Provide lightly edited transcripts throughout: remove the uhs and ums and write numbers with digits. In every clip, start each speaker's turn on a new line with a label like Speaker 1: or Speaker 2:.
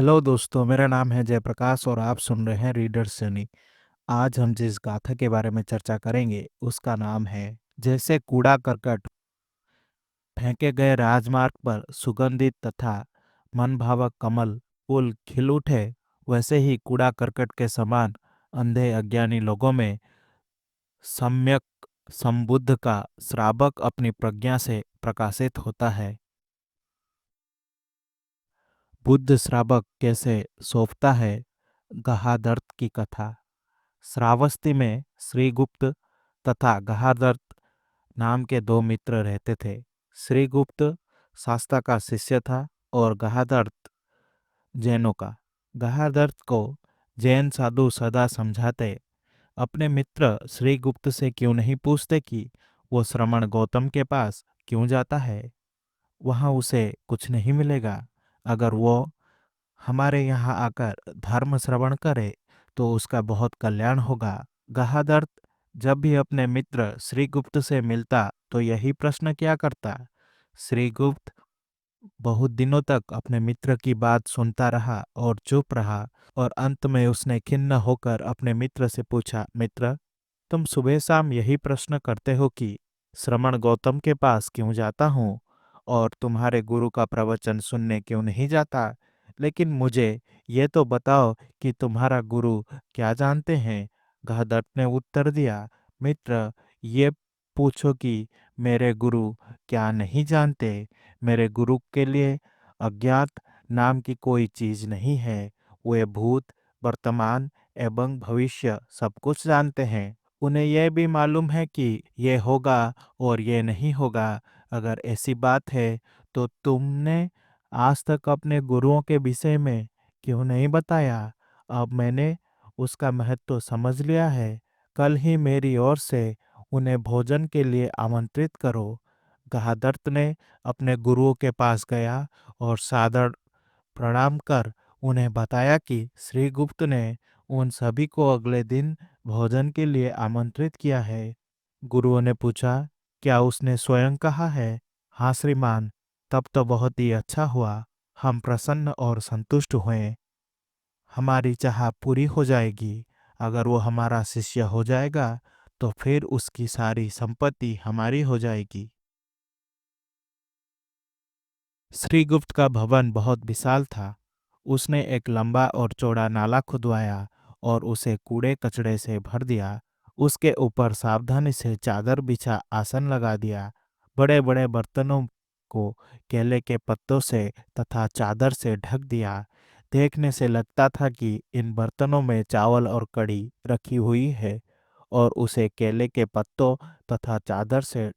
Speaker 1: Hello दोस्तों, मेरा नाम है जयप्रकाश और आप सुन रहे हैं रीडर्स जर्नी। आज हम जिस गाथा के बारे में चर्चा करेंगे उसका नाम है जैसे कूड़ा करकट फेंके गए राजमार्ग पर सुगंधित तथा मनभावक कमल फूल खिल उठे, वैसे ही कूड़ा करकट के समान अंधे अज्ञानी लोगों में सम्यक संबुद्ध का श्रावक अपनी प्रज्ञा से प्रकाशित होता है। बुद्ध श्रावक कैसे सौंपता है गहादर्थ की कथा। श्रावस्ती में श्रीगुप्त तथा गहादर्थ नाम के दो मित्र रहते थे। श्रीगुप्त शास्ता का शिष्य था और गहादर्थ जैनों का। गहादर्थ को जैन साधु सदा समझाते, अपने मित्र श्रीगुप्त से क्यों नहीं पूछते कि वो श्रमण गौतम के पास क्यों जाता है, वहां उसे कुछ नहीं मिलेगा। अगर वो हमारे यहाँ आकर धर्म श्रवण करे तो उसका बहुत कल्याण होगा। गहादर्थ जब भी अपने मित्र श्रीगुप्त से मिलता तो यही प्रश्न किया करता। श्रीगुप्त बहुत दिनों तक अपने मित्र की बात सुनता रहा और चुप रहा, और अंत में उसने खिन्न होकर अपने मित्र से पूछा, मित्र, तुम सुबह शाम यही प्रश्न करते हो कि श्रमण गौतम के पास क्यों जाता हूँ और तुम्हारे गुरु का प्रवचन सुनने क्यों नहीं जाता, लेकिन मुझे ये तो बताओ कि तुम्हारा गुरु क्या जानते हैं। गहदत्त ने उत्तर दिया, मित्र, ये पूछो कि मेरे गुरु क्या नहीं जानते। मेरे गुरु के लिए अज्ञात नाम की कोई चीज नहीं है। वे भूत, वर्तमान एवं भविष्य सब कुछ जानते हैं। उन्हें यह भी मालूम है कि ये होगा और ये नहीं होगा। अगर ऐसी बात है तो तुमने आज तक अपने गुरुओं के विषय में क्यों नहीं बताया। अब मैंने उसका महत्व समझ लिया है। कल ही मेरी ओर से उन्हें भोजन के लिए आमंत्रित करो। गहादर्त ने अपने गुरुओं के पास गया और सादर प्रणाम कर उन्हें बताया कि श्रीगुप्त ने उन सभी को अगले दिन भोजन के लिए आमंत्रित किया है। गुरुओं ने पूछा, क्या उसने स्वयं कहा है। हाँ श्रीमान, तब तो बहुत ही अच्छा हुआ। हम प्रसन्न और संतुष्ट हुए। हमारी चाह पूरी हो जाएगी। अगर वो हमारा शिष्य हो जाएगा तो फिर उसकी सारी संपत्ति हमारी हो जाएगी। श्रीगुप्त का भवन बहुत विशाल था। उसने एक लंबा और चौड़ा नाला खुदवाया और उसे कूड़े कचड़े से भर दिया। उसके ऊपर सावधानी से चादर बिछा आसन लगा दिया। बड़े बड़े बर्तनों को केले के पत्तों से तथा चादर से ढक दिया। देखने से लगता था कि इन बर्तनों में चावल और कढ़ी रखी हुई है, और उसे केले के पत्तों तथा चादर से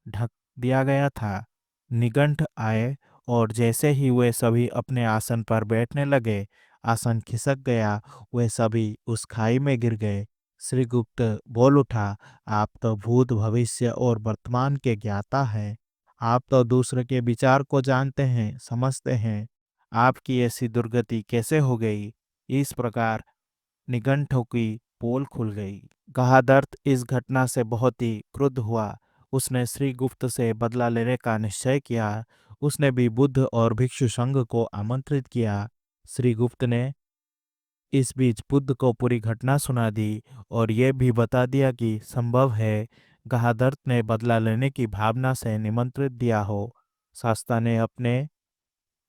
Speaker 1: ढक दिया गया था। निगंठ आए और जैसे ही वे सभी अपने आसन पर बैठने लगे, आसन खिसक गया। वे सभी उस खाई में गिर गए। श्रीगुप्त बोल उठा, आप तो भूत भविष्य और वर्तमान के ज्ञाता हैं। आप तो दूसरे के विचार को जानते हैं, समझते हैं। आपकी ऐसी दुर्गति कैसे हो गई। इस प्रकार निगंठों की पोल खुल गई। गहादर्थ इस घटना से बहुत ही क्रुद्ध हुआ। उसने श्रीगुप्त से बदला लेने का निश्चय किया। उसने भी बुद्ध और भिक्षु संघ को आमंत्रित किया। श्रीगुप्त ने इस बीच बुद्ध को पूरी घटना सुना दी और ये भी बता दिया कि संभव है गहादर्थ ने बदला लेने की भावना से निमंत्रित दिया हो। शास्ता ने अपने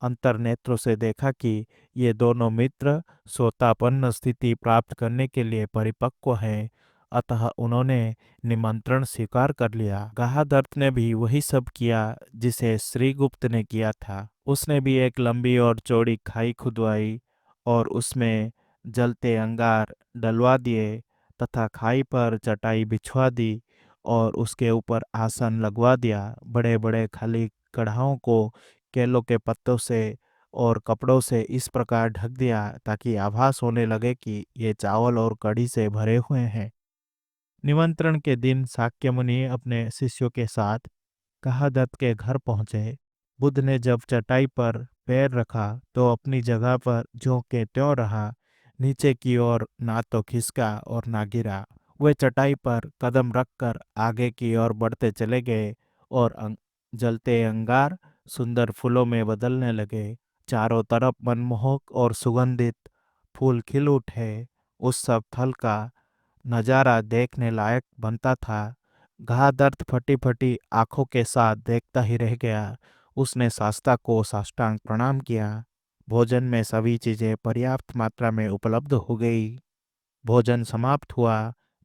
Speaker 1: अंतर्नेत्रों से देखा कि ये दोनों मित्र सोतापन्न स्थिति प्राप्त करने के लिए परिपक्व हैं, अतः उन्होंने निमंत्रण स्वीकार कर लिया। गहादर्थ ने भी वही सब किया जिसे श्रीगुप्त ने किया था। उसने भी एक लंबी और चौड़ी खाई खुदवाई और उसमें जलते अंगार डलवा दिए तथा खाई पर चटाई बिछवा दी और उसके ऊपर आसन लगवा दिया। बड़े बड़े खाली कढ़ाओं को केलों के पत्तों से और कपड़ों से इस प्रकार ढक दिया ताकि आभास होने लगे कि ये चावल और कढ़ी से भरे हुए हैं। निमंत्रण के दिन शाक्य मुनि अपने शिष्यों के साथ कहादत्त के घर पहुंचे। बुद्ध ने जब चटाई पर पैर रखा तो अपनी जगह पर ज्यों के त्यों रहा। नीचे की ओर ना तो खिसका और ना गिरा। वे चटाई पर कदम रखकर आगे की ओर बढ़ते चले गए और जलते अंगार सुंदर फूलों में बदलने लगे। चारों तरफ मनमोहक और सुगंधित फूल खिल उठे। उस सब थल का नजारा देखने लायक बनता था। घा दर्द फटी फटी आंखों के साथ देखता ही रह गया। उसने शास्ता को साष्टांग प्रणाम किया। भोजन में सभी चीजें पर्याप्त मात्रा में उपलब्ध हो गई। भोजन समाप्त हुआ।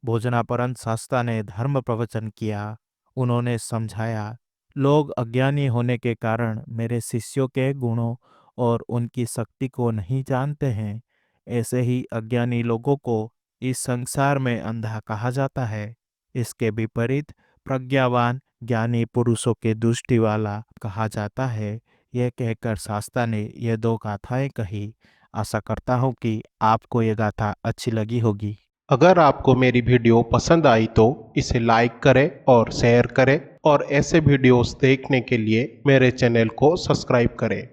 Speaker 1: भोजनापरंत शास्ता ने धर्म प्रवचन किया। उन्होंने समझाया, लोग अज्ञानी होने के कारण मेरे शिष्यों के गुणों और उनकी शक्ति को नहीं जानते हैं। ऐसे ही अज्ञानी लोगों को इस संसार में अंधा कहा जाता है। इसके विपरीत प्रज्ञावान ज्ञानी पुरुषों के दृष्टि वाला कहा जाता है। यह कहकर शास्ता ने ये दो गाथाएं कही। आशा करता हूँ कि आपको ये गाथा अच्छी लगी होगी।
Speaker 2: अगर आपको मेरी वीडियो पसंद आई तो इसे लाइक करें और शेयर करें और ऐसे वीडियोस देखने के लिए मेरे चैनल को सब्सक्राइब करें।